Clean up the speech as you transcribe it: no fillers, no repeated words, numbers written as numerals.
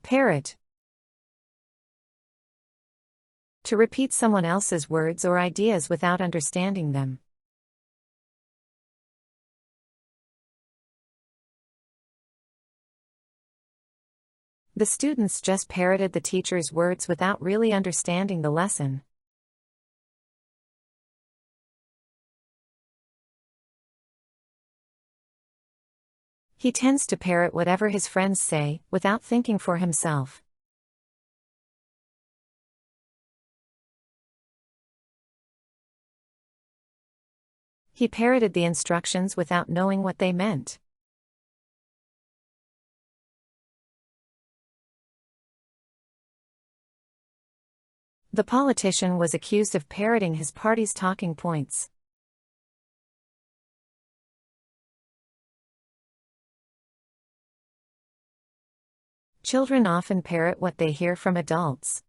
Parrot. To repeat someone else's words or ideas without understanding them. The students just parroted the teacher's words without really understanding the lesson. He tends to parrot whatever his friends say, without thinking for himself. He parroted the instructions without knowing what they meant. The politician was accused of parroting his party's talking points. Children often parrot what they hear from adults.